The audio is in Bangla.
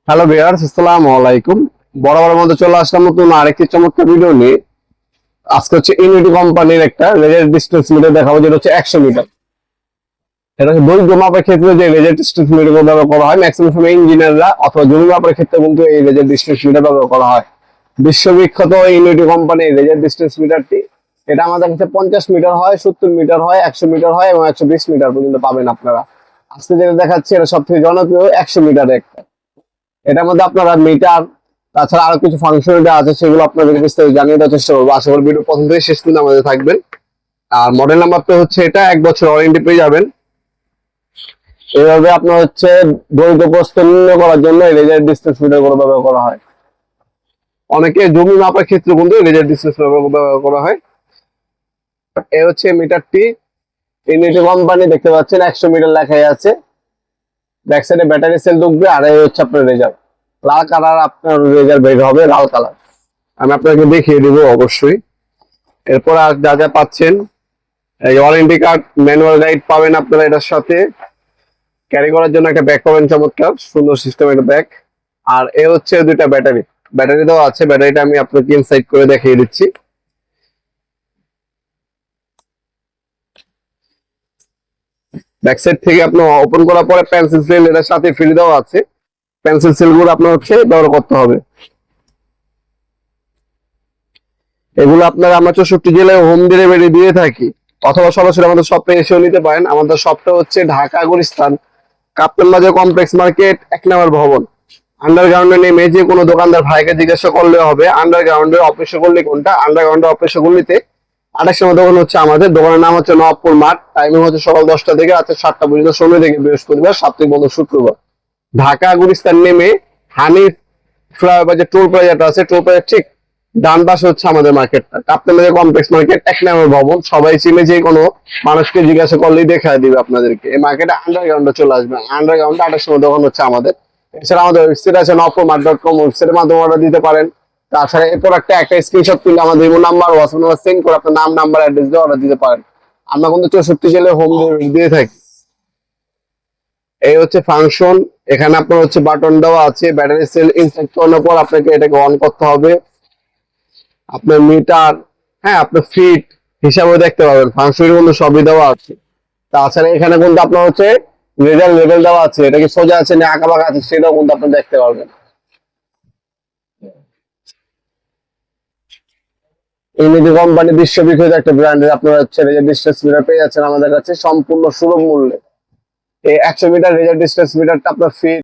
হ্যালো ভিউয়ার্স, আসসালামু আলাইকুম। বরাবরের মধ্যে চলে আসলাম নতুন আরেকটি চমৎকার ভিডিও নিয়ে। আজকে হচ্ছে ইউনিটি কোম্পানির একটা লেজার ডিস্টেন্স মিটার দেখাবো, যেটা হচ্ছে 100 মিটার। এটা হচ্ছে দৈর্ঘ্য মাপের ক্ষেত্রে যে লেজার ডিস্টেন্স মিটার ব্যবহার করা হয়, ম্যাক্সিমাম সময় ইঞ্জিনিয়াররা অথবা জমি মাপের ক্ষেত্রে কিন্তু এই লেজার ডিস্টেন্স মিটার ব্যবহার করা হয়। বিশ্ববিখ্যাত ইউনিটি কোম্পানির লেজার ডিস্টেন্স মিটারটি, এটা আমাদের কাছে 50 মিটার হয়, 70 মিটার হয়, 100 মিটার হয় এবং 120 মিটার পর্যন্ত পাবেন আপনারা। আজকে যেটা দেখাচ্ছি এটা সব থেকে জনপ্রিয় 100 মিটার একটা। এটার মধ্যে আপনারা মিটার তাছাড়া আরো কিছু ফাংশনালিটি আছে, সেগুলো আপনাদেরকে বিস্তারিত জানিয়ে দেওয়ার চেষ্টা করবো। আশা করি ভিডিও প্রথম থেকে শেষ পর্যন্ত আমাদের থাকবেন। আর মডেল নাম্বারটা হচ্ছে এটা, 1 বছর ওয়ারেন্টি পেয়ে যাবেন। এইভাবে আপনার হচ্ছে দৈর্ঘ্য প্রস্থ নির্ণয় করার জন্য লেজার ডিস্টেন্স মিটার গুলো ব্যবহার করা হয়। অনেকে জমি মাপার ক্ষেত্রে কিন্তু লেজার ডিস্টেন্স ব্যবহার করা হয়। এই হচ্ছে মিটারটি, ইউনিটি কোম্পানি, দেখতে পাচ্ছেন 100 মিটার লেখাই আছে। ব্যাক সাইডে ব্যাটারি সেল ঢুকবে, আর এই হচ্ছে আপনার রেজাল্ট। লাল কালার আপনার রেজাল্ট বের হবে, লাল কালার আমি আপনাকে দেখিয়ে দিব অবশ্যই। এরপর আর যা যা পাচ্ছেন, এই ওয়ারেন্টি কার্ড, ম্যানুয়াল গাইড পাবেন আপনারা। এটার সাথে ক্যারি করার জন্য একটা ব্যাগ পাবেন, চমৎকার সুন্দর সিস্টেম একটা ব্যাগ। আর এ হচ্ছে দুইটা ব্যাটারি, ব্যাটারি দেওয়া আছে। ব্যাটারিটা আমি আপনাকে ইনসাইড করে দেখিয়ে দিচ্ছি। ব্যাক সাইড থেকে আপনার ওপেন করার পরে পেন্সিল সেল এটার সাথে ফ্রি দেওয়া আছে। পেন্সিল সেল গুলো আপনার হচ্ছে ব্যবহার করতে হবে। এগুলো আপনারা আমরা 64 জেলায় হোম ডেলিভারি দিয়ে থাকি, অথবা সরাসরি আমাদের শপে এসেও নিতে পারেন। আমাদের শপটা হচ্ছে ঢাকা গুলিস্তান কাপ্তান বাজার কমপ্লেক্স মার্কেট 1 নম্বর ভবন। আন্ডারগ্রাউন্ডে নেমে যে কোনো দোকানদার ভাইকে জিজ্ঞাসা করলে হবে আন্ডারগ্রাউন্ডের অফিসে করলে কোনটা। আন্ডারগ্রাউন্ডের অফিসে গুলিতে 28 নম্বর দোকান হচ্ছে আমাদের। দোকানের নাম হচ্ছে নবাবপুর মাঠ। টাইমিং হচ্ছে সকাল 10টা থেকে রাত 7টা পর্যন্ত, সোমবার থেকে বৃহস্পতিবার, সাপ্তাহিক বন্ধ শুক্রবার। ঢাকা গুলিস্তান নেমে হানিফ ফ্লাইওভার যে টোল প্লাজাটা আছে, টোল প্লাজার ঠিক ডান পাশে হচ্ছে আমাদের মার্কেটটা, কাপ্তান বাজার কমপ্লেক্স মার্কেট 1 নম্বর ভবন। সবাই চিনে, যে কোনো মানুষকে জিজ্ঞাসা করলেই দেখা দিবে আপনাদেরকে। এই মার্কেটে আন্ডারগ্রাউন্ডে চলে আসবেন। আন্ডারগ্রাউন্ডে 28 নম্বর দোকান হচ্ছে আমাদের। এছাড়া আমাদের ওয়েবসাইট আছে নবপুরমার্ট.com, ওয়েবসাইটের মাধ্যমে অর্ডার দিতে পারেন। তাছাড়া এই প্রোডাক্টটা একটা স্ক্রিনশট তুলে আমাদের imo number, WhatsApp number send করে আপনার নাম, নাম্বার, অ্যাড্রেস দিয়ে অর্ডার দিতে পারেন। আমরা কিন্তু 64 জেলায় হোম ডেলিভারি দিয়ে থাকি। এই হচ্ছে ফাংশন। এখানে আপনার হচ্ছে বাটন দেওয়া আছে। ব্যাটারি সেল ইনস্টল করানোর পর আপনাকে এটাকে অন করতে হবে। আপনার মিটার, হ্যাঁ, আপনার ফিট হিসাবে দেখতে পাবেন। ফাংশনের মধ্যে সবই দেওয়া আছে। তাছাড়া এখানে কিন্তু আপনার হচ্ছে রেজাল্ট লেভেল দেওয়া আছে। এটা কি সোজা আছে না আঁকা বাঁকা আছে, সেটাও কিন্তু আপনি দেখতে পারবেন। ইউনিটি কোম্পানি বিশ্ববিখ্যাত একটা ব্র্যান্ডের আপনারা হচ্ছে রেজার ডিস্টেন্স মিটার পেয়ে যাচ্ছেন আমাদের কাছে সম্পূর্ণ সুলভ মূল্যে। এই 100 মিটার রেজার ডিস্টেন্স মিটারটা আপনার ফিট